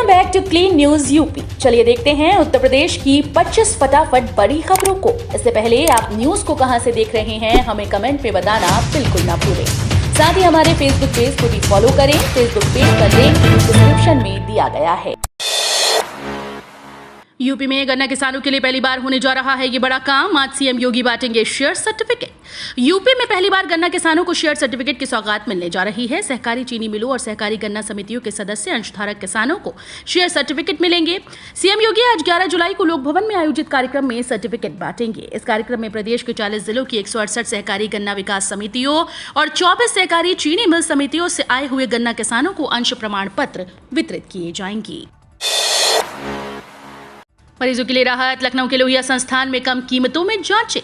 Welcome back to clean news UP. चलिए देखते हैं उत्तर प्रदेश की 25 फटाफट बड़ी खबरों को। इससे पहले आप न्यूज को कहां से देख रहे हैं हमें कमेंट में बताना बिल्कुल ना भूलें। साथ ही हमारे फेसबुक पेज को भी फॉलो करें। फेसबुक पेज का लिंक डिस्क्रिप्शन में दिया गया है। यूपी में गन्ना किसानों के लिए पहली बार होने जा रहा है ये बड़ा काम। आज सीएम योगी बांटेंगे शेयर सर्टिफिकेट। यूपी में पहली बार गन्ना किसानों को शेयर सर्टिफिकेट की सौगात मिलने जा रही है। सहकारी चीनी मिलों और सहकारी गन्ना समितियों के सदस्य अंशधारक किसानों को शेयर सर्टिफिकेट मिलेंगे। सीएम योगी आज 11 जुलाई को लोक भवन में आयोजित कार्यक्रम में सर्टिफिकेट बांटेंगे। इस कार्यक्रम में प्रदेश के 40 जिलों की 168 सहकारी गन्ना विकास समितियों और 24 सहकारी चीनी मिल समितियों से आए हुए गन्ना किसानों को अंश प्रमाण पत्र वितरित किए जाएंगे। मरीजों के लिए राहत। लखनऊ के लोहिया संस्थान में कम कीमतों में जांचें।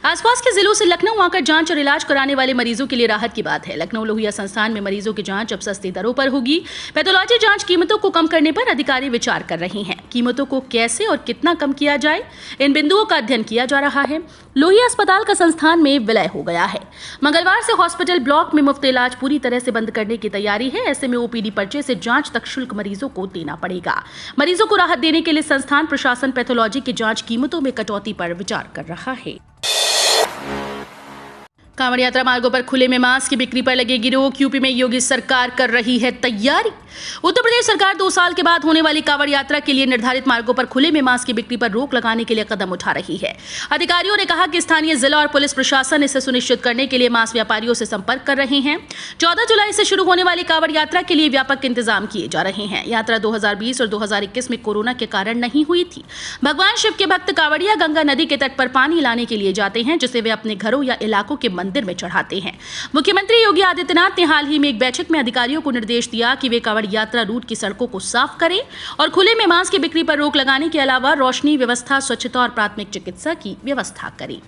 आसपास के जिलों से लखनऊ आकर जांच और इलाज कराने वाले मरीजों के लिए राहत की बात है। लखनऊ लोहिया संस्थान में मरीजों की जांच अब सस्ती दरों पर होगी। पैथोलॉजी जांच कीमतों को कम करने पर अधिकारी विचार कर रहे हैं। कीमतों को कैसे और कितना कम किया जाए, इन बिंदुओं का अध्ययन किया जा रहा है। लोहिया अस्पताल का संस्थान में विलय हो गया है। मंगलवार से हॉस्पिटल ब्लॉक में मुफ्त इलाज पूरी तरह से बंद करने की तैयारी है। ऐसे में ओपीडी पर्चे से जांच तक शुल्क मरीजों को देना पड़ेगा। मरीजों को राहत देने के लिए संस्थान प्रशासन पैथोलॉजी की जांच कीमतों में कटौती पर विचार कर रहा है। कांवड़ यात्रा मार्गों पर खुले में मास्क की बिक्री पर लगेगी रोक। यूपी में योगी सरकार कर रही है तैयारी। उत्तर प्रदेश सरकार 2 साल के बाद होने वाली कांवड़ यात्रा के लिए निर्धारित मार्गों पर खुले में मास्क की बिक्री पर रोक लगाने के लिए कदम उठा रही है। अधिकारियों ने कहा कि स्थानीय जिला और पुलिस प्रशासन इसे सुनिश्चित करने के लिए मास्क व्यापारियों से संपर्क कर रहे हैं। 14 जुलाई से शुरू होने वाली कांवड़ यात्रा के लिए व्यापक इंतजाम किए जा रहे हैं। यात्रा 2020 और 2021 में कोरोना के कारण नहीं हुई थी। भगवान शिव के भक्त कांवड़िया गंगा नदी के तट पर पानी लाने के लिए जाते हैं, जिसे वे अपने घरों या इलाकों के मंदिर में चढ़ाते हैं। मुख्यमंत्री योगी आदित्यनाथ ने हाल ही में एक बैठक में अधिकारियों को निर्देश दिया कि वे कांवड़ यात्रा रूट की सड़कों को साफ करें और खुले में मास्क की बिक्री पर रोक लगाने के अलावा रोशनी व्यवस्था, स्वच्छता और प्राथमिक चिकित्सा की व्यवस्था करें।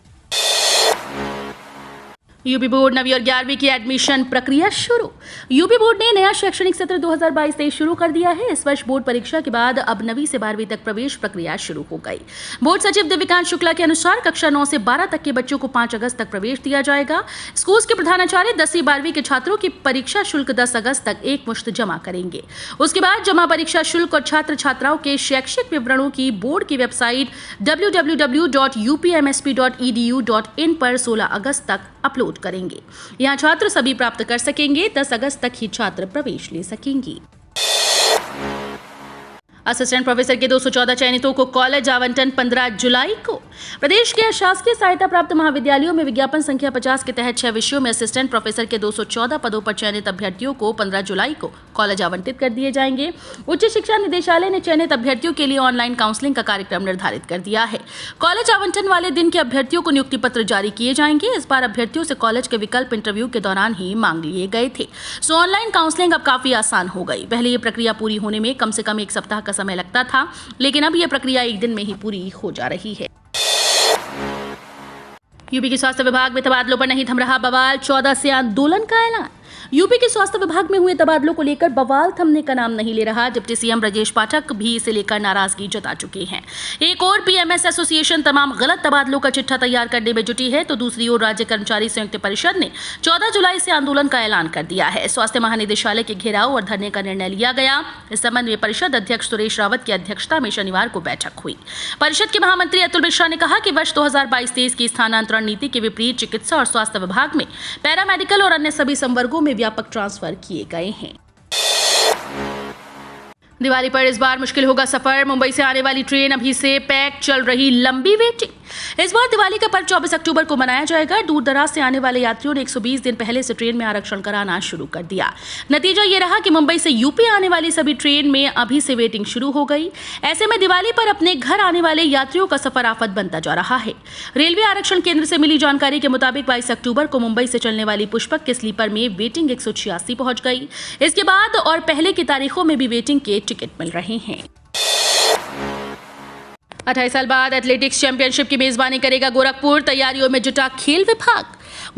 यूपी बोर्ड 9वीं और 11वीं की एडमिशन प्रक्रिया शुरू। यूपी बोर्ड ने नया शैक्षणिक सत्र 2022-23 शुरू कर दिया है। इस वर्ष बोर्ड परीक्षा के बाद अब 9वीं से 12वीं तक प्रवेश प्रक्रिया शुरू हो गई। बोर्ड सचिव दिव्यकांत शुक्ला के अनुसार कक्षा 9 से 12 तक के बच्चों को 5 अगस्त तक प्रवेश दिया जाएगा। स्कूल के प्रधानाचार्य 10वीं 12वीं के छात्रों की परीक्षा शुल्क 10 अगस्त तक एकमुश्त जमा करेंगे। उसके बाद जमा परीक्षा शुल्क और छात्र छात्राओं के शैक्षिक विवरणों की बोर्ड की वेबसाइट www.upmsp.edu.in पर 16 अगस्त तक अपलोड करेंगे। यहां छात्र सभी प्राप्त कर सकेंगे। 10 अगस्त तक ही छात्र प्रवेश ले सकेंगे। असिस्टेंट प्रोफेसर के 214 चयनितों को कॉलेज आवंटन 15 जुलाई को। प्रदेश के शासकीय सहायता प्राप्त महाविद्यालयों में विज्ञापन संख्या 50 के तहत 6 विषयों में असिस्टेंट प्रोफेसर के 214 पदों पर चयनित अभ्यर्थियों को 15 जुलाई को कॉलेज आवंटित कर दिए जाएंगे। उच्च शिक्षा निदेशालय ने चयनित अभ्यर्थियों के लिए ऑनलाइन काउंसलिंग का कार्यक्रम निर्धारित कर दिया है। कॉलेज आवंटन वाले दिन के अभ्यर्थियों को नियुक्ति पत्र जारी किए जाएंगे। इस बार अभ्यर्थियों से कॉलेज के विकल्प इंटरव्यू के दौरान ही मांग लिए गए थे। सो ऑनलाइन काउंसलिंग अब काफी आसान हो गई। पहले ये प्रक्रिया पूरी होने में कम से कम 1 सप्ताह का समय लगता था, लेकिन अब यह प्रक्रिया 1 दिन में ही पूरी हो जा रही है। यूपी के स्वास्थ्य विभाग में तबादलों पर नहीं थम रहा बवाल। 14 से आंदोलन का ऐलान। यूपी के स्वास्थ्य विभाग में हुए तबादलों को लेकर बवाल थमने का नाम नहीं ले रहा। डिप्टी सीएम ब्रजेश पाठक भी इसे लेकर नाराजगी जता चुके हैं। एक और पीएमएस एसोसिएशन तमाम गलत तबादलों का चिट्ठा तैयार करने में जुटी है, तो दूसरी ओर राज्य कर्मचारी संयुक्त परिषद ने 14 जुलाई से आंदोलन का ऐलान कर दिया है। स्वास्थ्य महानिदेशालय के घेराव और धरने का निर्णय लिया गया। इस संबंध में परिषद अध्यक्ष सुरेश रावत की अध्यक्षता में शनिवार को बैठक हुई। परिषद के महामंत्री अतुल मिश्रा ने कहा कि वर्ष 2022-23 की स्थानांतरण नीति के विपरीत चिकित्सा और स्वास्थ्य विभाग में पैरामेडिकल और अन्य सभी संवर्गों में व्यापक ट्रांसफर किए गए हैं। दिवाली पर इस बार मुश्किल होगा सफर। मुंबई से आने वाली ट्रेन अभी से पैक, चल रही लंबी वेटिंग। इस बार दिवाली का पर्व 24 अक्टूबर को मनाया जाएगा। दूर दराज से आने वाले यात्रियों ने 120 दिन पहले से ट्रेन में आरक्षण कराना शुरू कर दिया। नतीजा ये रहा कि मुंबई से यूपी आने वाली सभी ट्रेन में अभी से वेटिंग शुरू हो गई। ऐसे में दिवाली पर अपने घर आने वाले यात्रियों का सफर आफत बनता जा रहा है। रेलवे आरक्षण केंद्र से मिली जानकारी के मुताबिक 22 अक्टूबर को मुंबई से चलने वाली पुष्पक के स्लीपर में वेटिंग 186 पहुंच गई। इसके बाद और पहले की तारीखों में भी वेटिंग के टिकट मिल रहे हैं। 28 साल बाद एथलेटिक्स चैंपियनशिप की मेजबानी करेगा गोरखपुर। तैयारियों में जुटा खेल विभाग।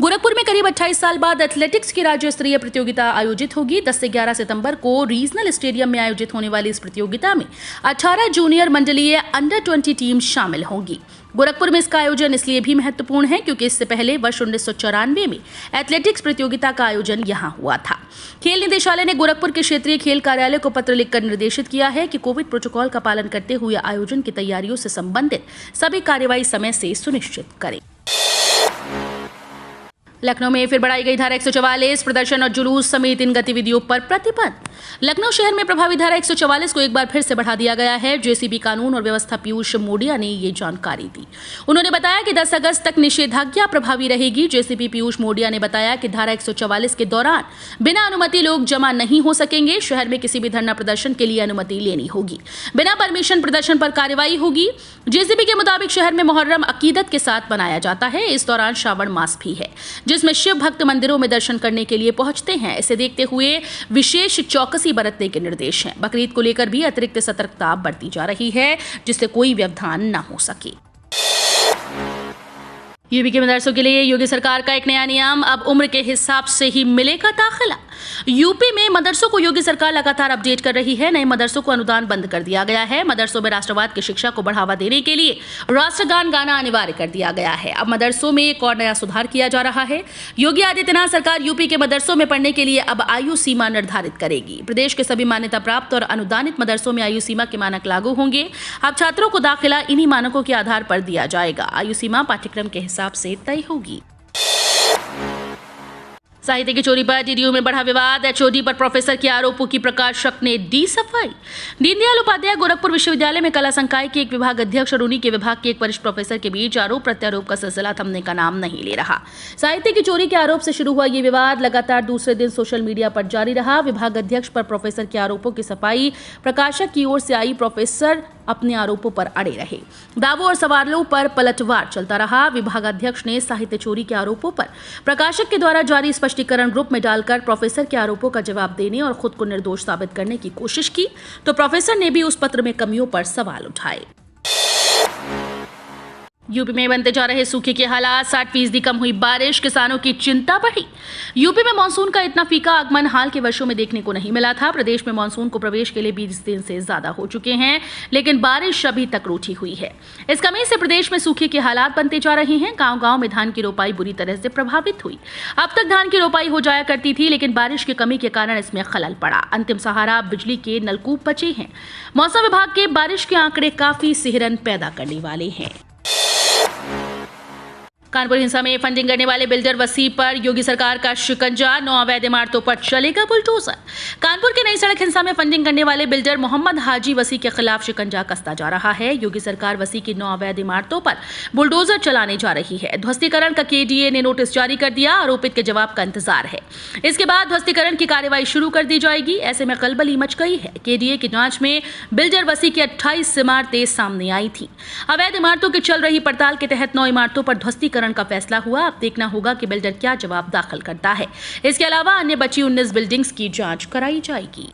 गोरखपुर में करीब 28 साल बाद एथलेटिक्स की राज्य स्तरीय प्रतियोगिता आयोजित होगी। 10 से 11 सितंबर को रीजनल स्टेडियम में आयोजित होने वाली इस प्रतियोगिता में 18 जूनियर मंडलीय अंडर 20 टीम शामिल होंगी। गोरखपुर में इसका आयोजन इसलिए भी महत्वपूर्ण है क्योंकि इससे पहले वर्ष 1994 में एथलेटिक्स प्रतियोगिता का आयोजन यहां हुआ था। खेल निदेशालय ने गोरखपुर के क्षेत्रीय खेल कार्यालय को पत्र लिखकर निर्देशित किया है कि कोविड प्रोटोकॉल का पालन करते हुए आयोजन की तैयारियों से संबंधित सभी कार्यवाही समय से सुनिश्चित करें। लखनऊ में फिर बढ़ाई गई धारा 144, प्रदर्शन और जुलूस समेत इन गतिविधियों पर प्रतिबंध। लखनऊ शहर में प्रभावी धारा 144 को एक बार फिर से बढ़ा दिया गया है। जेसीबी कानून और व्यवस्था पीयूष मोडिया ने ये जानकारी दी। उन्होंने बताया कि 10 अगस्त तक निषेधाज्ञा प्रभावी रहेगी। जेसीबी पीयूष मोडिया ने बताया कि धारा 144 के दौरान बिना अनुमति लोग जमा नहीं हो सकेंगे। शहर में किसी भी धरना प्रदर्शन के लिए अनुमति लेनी होगी। बिना परमिशन प्रदर्शन पर कार्रवाई होगी। जेसीबी के मुताबिक शहर में मुहर्रम अकीदत के साथ मनाया जाता है। इस दौरान श्रावण मास भी है जिसमें शिव भक्त मंदिरों में दर्शन करने के लिए पहुंचते हैं। इसे देखते हुए विशेष चौकसी बरतने के निर्देश हैं। बकरीद को लेकर भी अतिरिक्त सतर्कता बरती जा रही है जिससे कोई व्यवधान न हो सके। यूपी के मदरसों के लिए योगी सरकार का एक नया नियम, अब उम्र के हिसाब से ही मिलेगा दाखिला। यूपी में मदरसों को योगी सरकार लगातार अपडेट कर रही है। नए मदरसों को अनुदान बंद कर दिया गया है। मदरसों में राष्ट्रवाद की शिक्षा को बढ़ावा देने के लिए राष्ट्रगान गाना अनिवार्य कर दिया गया है। अब मदरसों में एक और नया सुधार किया जा रहा है। योगी आदित्यनाथ सरकार यूपी के मदरसों में पढ़ने के लिए अब आयु सीमा निर्धारित करेगी। प्रदेश के सभी मान्यता प्राप्त और अनुदानित मदरसों में आयु सीमा के मानक लागू होंगे। अब छात्रों को दाखिला इन्हीं मानकों के आधार पर दिया जाएगा। आयु सीमा पाठ्यक्रम के हिसाब से तय होगी। साहित्य की चोरी पर डीडीयू में बढ़ा विवाद। एचओडी पर प्रोफेसर के आरोपों की प्रकाशक ने दी सफाई। दीनदयाल उपाध्याय गोरखपुर विश्वविद्यालय में कला संकाय के एक विभाग अध्यक्ष और उन्हीं के विभाग के एक वरिष्ठ प्रोफेसर के बीच आरोप प्रत्यारोप का सिलसिला थमने का नाम नहीं ले रहा। साहित्य की चोरी के आरोप से शुरू हुआ ये विवाद लगातार दूसरे दिन सोशल मीडिया पर जारी रहा। विभाग अध्यक्ष पर प्रोफेसर के आरोपों की सफाई प्रकाशक की ओर से आई। प्रोफेसर अपने आरोपों पर अड़े रहे। दावों और सवालों पर पलटवार चलता रहा। विभागाध्यक्ष ने साहित्य चोरी के आरोपों पर प्रकाशक के द्वारा जारी स्पष्टीकरण ग्रुप में डालकर प्रोफेसर के आरोपों का जवाब देने और खुद को निर्दोष साबित करने की कोशिश की, तो प्रोफेसर ने भी उस पत्र में कमियों पर सवाल उठाए। यूपी में बनते जा रहे सूखे के हालात, 60% कम हुई बारिश, किसानों की चिंता बढ़ी। यूपी में मानसून का इतना फीका आगमन हाल के वर्षों में देखने को नहीं मिला था। प्रदेश में मानसून को प्रवेश के लिए 20 दिन से ज्यादा हो चुके हैं, लेकिन बारिश अभी तक रूठी हुई है। इस कमी से प्रदेश में सूखे के हालात बनते जा रहे हैं। गांव-गांव में धान की रोपाई बुरी तरह से प्रभावित हुई। अब तक धान की रोपाई हो जाया करती थी, लेकिन बारिश की कमी के कारण इसमें खलल पड़ा। अंतिम सहारा बिजली के नलकूप बचे हैं। मौसम विभाग के बारिश के आंकड़े काफी सिहरन पैदा करने वाले हैं। कानपुर हिंसा में फंडिंग करने वाले बिल्डर वसी पर योगी सरकार का शिकंजा, 9 अवैध इमारतों पर चलेगा बुलडोजर। कानपुर के नई सड़क हिंसा में फंडिंग करने वाले बिल्डर मोहम्मद हाजी वसी के खिलाफ शिकंजा कसता जा रहा है। योगी सरकार वसी की 9 अवैध इमारतों पर बुलडोजर चलाने जा रही है। ध्वस्तीकरण का केडीए ने नोटिस जारी कर दिया। आरोपित के जवाब का इंतजार है। इसके बाद ध्वस्तीकरण की कार्रवाई शुरू कर दी जाएगी। ऐसे में खलबली मच गई है। केडीए की जांच में बिल्डर वसी की 28 इमारतें सामने आई थी। अवैध इमारतों की चल रही पड़ताल के तहत 9 इमारतों पर ध्वस्तीकरण का फैसला हुआ। अब देखना होगा कि बिल्डर क्या जवाब दाखिल करता है। इसके अलावा अन्य बची 19 बिल्डिंग्स की जांच कराई जाएगी।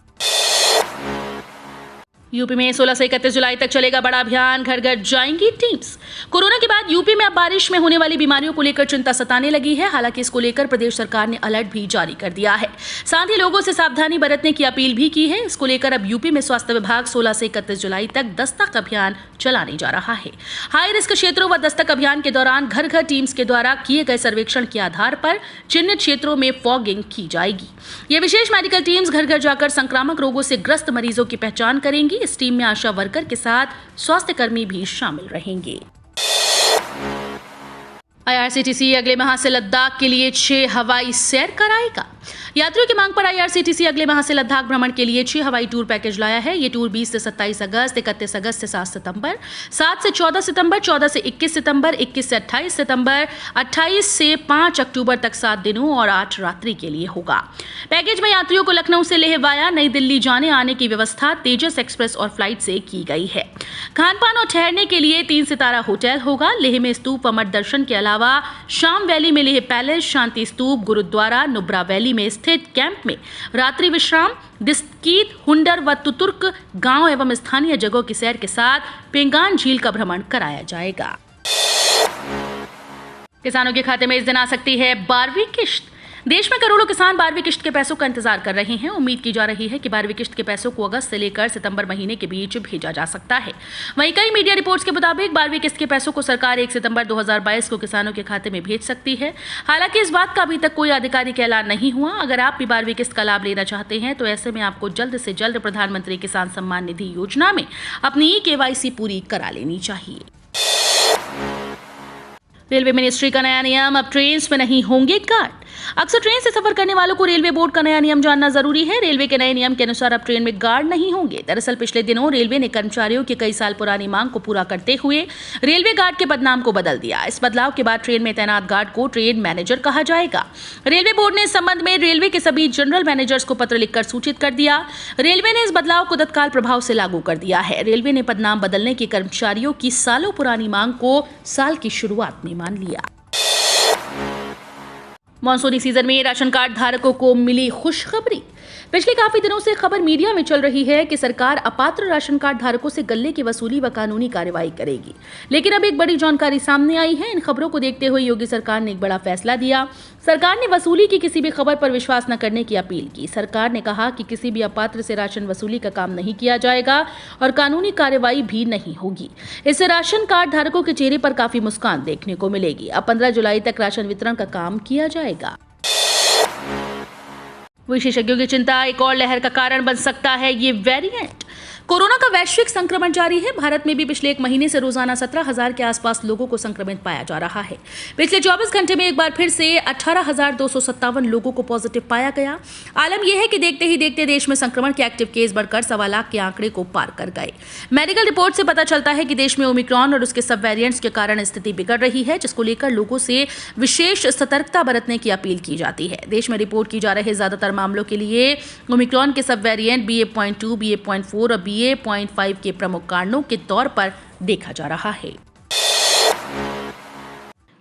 यूपी में 16 से 31 जुलाई तक चलेगा बड़ा अभियान, घर घर जाएंगी टीम्स। कोरोना के बाद यूपी में अब बारिश में होने वाली बीमारियों को लेकर चिंता सताने लगी है। हालांकि इसको लेकर प्रदेश सरकार ने अलर्ट भी जारी कर दिया है। साथ ही लोगों से सावधानी बरतने की अपील भी की है। इसको लेकर अब यूपी में स्वास्थ्य विभाग 16 से 31 जुलाई तक दस्तक अभियान चलाने जा रहा है। हाई रिस्क क्षेत्रों व दस्तक अभियान के दौरान घर घर टीम्स के द्वारा किए गए सर्वेक्षण के आधार पर चिन्हित क्षेत्रों में फॉगिंग की जाएगी। ये विशेष मेडिकल टीम्स घर घर जाकर संक्रामक रोगों से ग्रस्त मरीजों की पहचान करेंगी। इस टीम में आशा वर्कर के साथ स्वास्थ्य कर्मी भी शामिल रहेंगे। आईआरसीटीसी अगले माह से लद्दाख के लिए 6 हवाई सैर कराएगा। यात्रियों की मांग पर आईआरसीटीसी अगले माह से लद्दाख भ्रमण के लिए 6 हवाई टूर पैकेज लाया है। ये टूर 20 से 27 अगस्त, 31 अगस्त से 7 सितंबर, 7 से 14 सितंबर, 14 से 21 सितंबर, 21 से 28 सितंबर, 28 से 5 अक्टूबर तक 7 दिनों और 8 रात्रि के लिए होगा। पैकेज में यात्रियों को लखनऊ से लेह वाया नई दिल्ली जाने आने की व्यवस्था तेजस एक्सप्रेस और फ्लाइट से की गई है। खान पान और ठहरने के लिए 3 सितारा होटल होगा। लेह में स्तूप व मठ दर्शन के अलावा शाम वैली में लेह पैलेस, शांति स्तूप, गुरुद्वारा, नुब्रा वैली में स्थित कैंप में रात्रि विश्राम, दिस्कीत, हुंडर व तुतुर्क गांव एवं स्थानीय जगहों की सैर के साथ पेंगान झील का भ्रमण कराया जाएगा। किसानों के खाते में इस दिन आ सकती है 12वीं किश्त। देश में करोड़ों किसान 12वीं किश्त के पैसों का इंतजार कर रहे हैं। उम्मीद की जा रही है कि 12वीं किश्त के पैसों को अगस्त से लेकर सितंबर महीने के बीच भेजा जा सकता है। वहीं कई मीडिया रिपोर्ट्स के मुताबिक 12वीं किश्त के पैसों को सरकार 1 सितंबर 2022 को किसानों के खाते में भेज सकती है। हालांकि इस बात का अभी तक कोई आधिकारिक ऐलान नहीं हुआ। अगर आप भी 12वीं किश्त का लाभ लेना चाहते हैं तो ऐसे में आपको जल्द से जल्द प्रधानमंत्री किसान सम्मान निधि योजना में अपनी KYC पूरी करा लेनी चाहिए। रेलवे मिनिस्ट्री का नया नियम, अब ट्रेन में नहीं होंगे गार्ड। अक्सर ट्रेन से सफर करने वालों को रेलवे बोर्ड का नया नियम जानना जरूरी है। रेलवे के नए नियम के अनुसार अब ट्रेन में गार्ड नहीं होंगे। दरअसल पिछले दिनों रेलवे ने कर्मचारियों की कई साल पुरानी मांग को पूरा करते हुए रेलवे गार्ड के पदनाम को बदल दिया। इस बदलाव के बाद ट्रेन में तैनात गार्ड को ट्रेन मैनेजर कहा जाएगा। रेलवे बोर्ड ने इस संबंध में रेलवे के सभी जनरल मैनेजर्स को पत्र लिखकर सूचित कर दिया। रेलवे ने इस बदलाव को तत्काल प्रभाव से लागू कर दिया है। रेलवे ने पदनाम बदलने की कर्मचारियों की सालों पुरानी मांग को साल की शुरुआत में मान लिया। मॉनसूनी सीजन में राशन कार्ड धारकों को मिली खुशखबरी। पिछले काफी दिनों से खबर मीडिया में चल रही है कि सरकार अपात्र राशन कार्ड धारकों से गल्ले की वसूली व कानूनी कार्रवाई करेगी। लेकिन अब एक बड़ी जानकारी सामने आई है। इन खबरों को देखते हुए योगी सरकार ने एक बड़ा फैसला दिया। सरकार ने वसूली की किसी भी खबर पर विश्वास न करने की अपील की। सरकार ने कहा कि किसी भी अपात्र से राशन वसूली का काम नहीं किया जाएगा और कानूनी कार्रवाई भी नहीं होगी। इससे राशन कार्ड धारकों के चेहरे पर काफी मुस्कान देखने को मिलेगी। अब 15 जुलाई तक राशन वितरण का काम किया जाएगा। विशेषज्ञों की चिंता, एक और लहर का कारण बन सकता है ये वेरिएंट। कोरोना का वैश्विक संक्रमण जारी है। भारत में भी पिछले एक महीने से रोजाना 17,000 के आसपास लोगों को संक्रमित पाया जा रहा है। पिछले 24 घंटे में एक बार फिर से 18,257 लोगों को पॉजिटिव पाया गया। आलम यह है कि देखते ही देखते देश में संक्रमण के एक्टिव केस बढ़कर 1.25 लाख के आंकड़े को पार कर गए। मेडिकल रिपोर्ट से पता चलता है कि देश में ओमिक्रॉन और उसके सब वेरिएंट्स के कारण स्थिति बिगड़ रही है, जिसको लेकर लोगों से विशेष सतर्कता बरतने की अपील की जाती है। देश में रिपोर्ट की जा रहे ज्यादातर मामलों के लिए ओमिक्रॉन के सब वेरिएंट BA.2, BA.4 और BA.5 के प्रमुख कारणों के तौर पर देखा जा रहा है।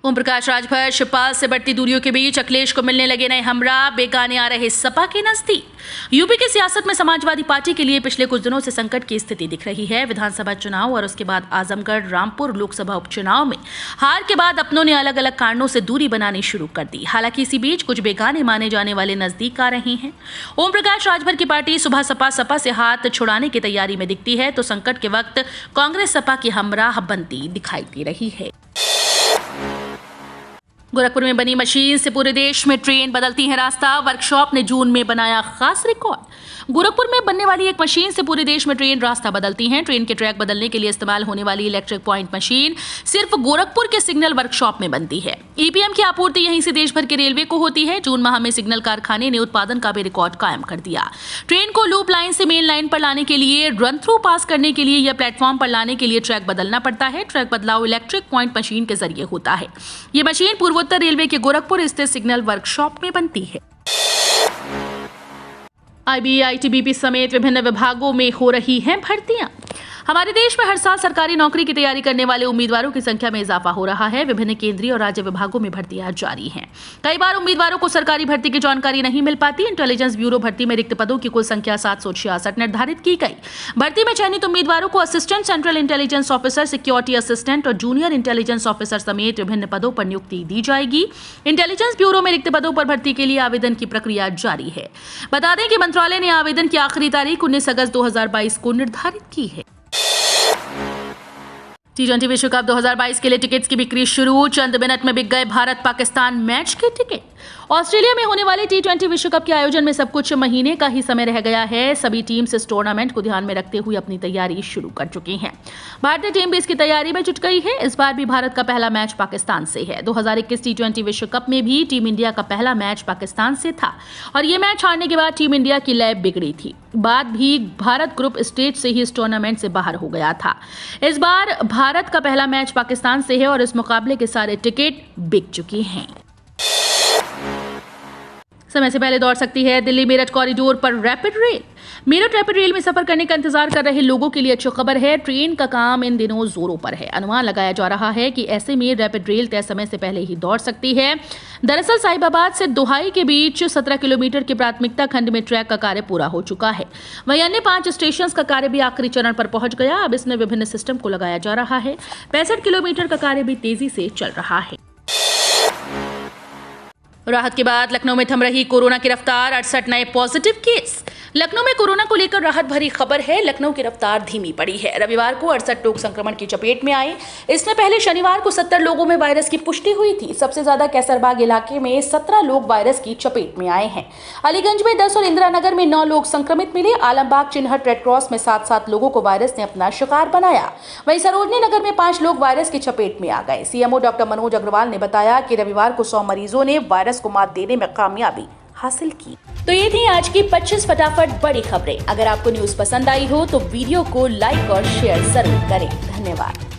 ओम प्रकाश राजभर, शिवपाल से बढ़ती दूरियों के बीच अखिलेश को मिलने लगे नए हमरा, बेगाने आ रहे सपा के नजदीक। यूपी की सियासत में समाजवादी पार्टी के लिए पिछले कुछ दिनों से संकट की स्थिति दिख रही है। विधानसभा चुनाव और उसके बाद आजमगढ़ रामपुर लोकसभा उपचुनाव में हार के बाद अपनों ने अलग अलग कारणों से दूरी बनानी शुरू कर दी। हालांकि इसी बीच कुछ बेगाने माने जाने वाले नजदीक आ रहे हैं। ओम प्रकाश राजभर की पार्टी सुबह सपा से हाथ छुड़ाने की तैयारी में दिखती है, तो संकट के वक्त कांग्रेस सपा की हमराह बनती दिखाई दे रही है। गोरखपुर में बनी मशीन से पूरे देश में ट्रेन बदलती है रास्ता। वर्कशॉप ने जून में बनाया खास रिकॉर्ड। गोरखपुर में बनने वाली एक मशीन से पूरे देश में ट्रेन रास्ता बदलती हैं। ट्रेन के ट्रैक बदलने के लिए इस्तेमाल होने वाली इलेक्ट्रिक पॉइंट मशीन सिर्फ गोरखपुर के सिग्नल वर्कशॉप में बनती है। EPM की आपूर्ति यहीं से देश भर के रेलवे को होती है। जून माह में सिग्नल कारखाने ने उत्पादन का भी रिकॉर्ड कायम कर दिया। ट्रेन को लूप लाइन से मेन लाइन पर लाने के लिए, रन थ्रू पास करने के लिए या प्लेटफॉर्म पर लाने के लिए ट्रैक बदलना पड़ता है। ट्रैक बदलाव इलेक्ट्रिक पॉइंट मशीन के जरिए होता है। ये मशीन पूर्वोत्तर रेलवे के गोरखपुर स्थित सिग्नल वर्कशॉप में बनती है। IB, ITBP समेत विभिन्न विभागों में हो रही हैं भर्तियां। हमारे देश में हर साल सरकारी नौकरी की तैयारी करने वाले उम्मीदवारों की संख्या में इजाफा हो रहा है। विभिन्न केंद्रीय और राज्य विभागों में भर्तियां जारी हैं। कई बार उम्मीदवारों को सरकारी भर्ती की जानकारी नहीं मिल पाती। इंटेलिजेंस ब्यूरो भर्ती में रिक्त पदों की कुल संख्या 766 निर्धारित की गई। भर्ती में चयनित उम्मीदवारों को assistant central intelligence officer, security assistant और जूनियर इंटेलिजेंस ऑफिसर समेत विभिन्न पदों पर नियुक्ति दी जाएगी। इंटेलिजेंस ब्यूरो में रिक्त पदों पर भर्ती के लिए आवेदन की प्रक्रिया जारी है। बता दें कि मंत्रालय ने आवेदन की आखिरी तारीख 19 अगस्त 2022 को निर्धारित की है। T20 विश्व कप 2022 के लिए टिकट्स की बिक्री शुरू। चंद मिनट में बिक गए भारत पाकिस्तान मैच के टिकट। ऑस्ट्रेलिया में होने वाले T20 विश्व कप के आयोजन में सब कुछ महीने का ही समय रह गया है। सभी टीम्स इस टूर्नामेंट को ध्यान में रखते हुए अपनी तैयारी शुरू कर चुकी हैं। भारतीय टीम भी इसकी तैयारी में जुट गई है। इस बार भी भारत का पहला मैच पाकिस्तान से है। 2021 T20 विश्व कप में भी टीम इंडिया का पहला मैच पाकिस्तान से था और ये मैच हारने के बाद टीम इंडिया की लय बिगड़ी थी। बाद भी भारत ग्रुप स्टेज से ही इस टूर्नामेंट से बाहर हो गया था। इस बार भारत का पहला मैच पाकिस्तान से है और इस मुकाबले के सारे टिकट बिक चुके हैं। समय से पहले दौड़ सकती है दिल्ली मेरठ कॉरिडोर पर rapid rail. Meerut rapid rail में सफर करने का इंतजार कर रहे लोगों के लिए अच्छी खबर है। ट्रेन का काम इन दिनों जोरों पर है। अनुमान लगाया जा रहा है कि ऐसे में रैपिड रेल तय समय से पहले ही दौड़ सकती है। दरअसल साहिबाबाद से दोहाई के बीच 17 किलोमीटर के प्राथमिकता खंड में ट्रैक का कार्य पूरा हो चुका है। वहीं अन्य 5 स्टेशन का कार्य भी आखिरी चरण पर पहुंच गया। अब इसमें विभिन्न सिस्टम को लगाया जा रहा है। 65 किलोमीटर का कार्य भी तेजी से चल रहा है। राहत के बाद लखनऊ में थम रही कोरोना की रफ्तार, 68 नए पॉजिटिव केस। लखनऊ में कोरोना को लेकर राहत भरी खबर है। लखनऊ की रफ्तार धीमी पड़ी है। रविवार को 68 लोग संक्रमण की चपेट में आए। इससे पहले शनिवार को 70 लोगों में वायरस की पुष्टि हुई थी। सबसे ज्यादा कैसरबाग इलाके में 17 लोग वायरस की चपेट में आए हैं। अलीगंज में 10 और इंदिरा नगर में 9 लोग संक्रमित मिले। आलमबाग, चिन्हट, रेड क्रॉस में 7-7 लोगों को वायरस ने अपना शिकार बनाया। वहीं सरोजनी नगर में 5 लोग वायरस की चपेट में आ गए। सीएमओ डॉक्टर मनोज अग्रवाल ने बताया कि रविवार को 100 मरीजों ने वायरस को मात देने में कामयाबी हासिल की। तो ये थी आज की 25 फटाफट बड़ी खबरें। अगर आपको न्यूज़ पसंद आई हो तो वीडियो को लाइक और शेयर जरूर करें। धन्यवाद।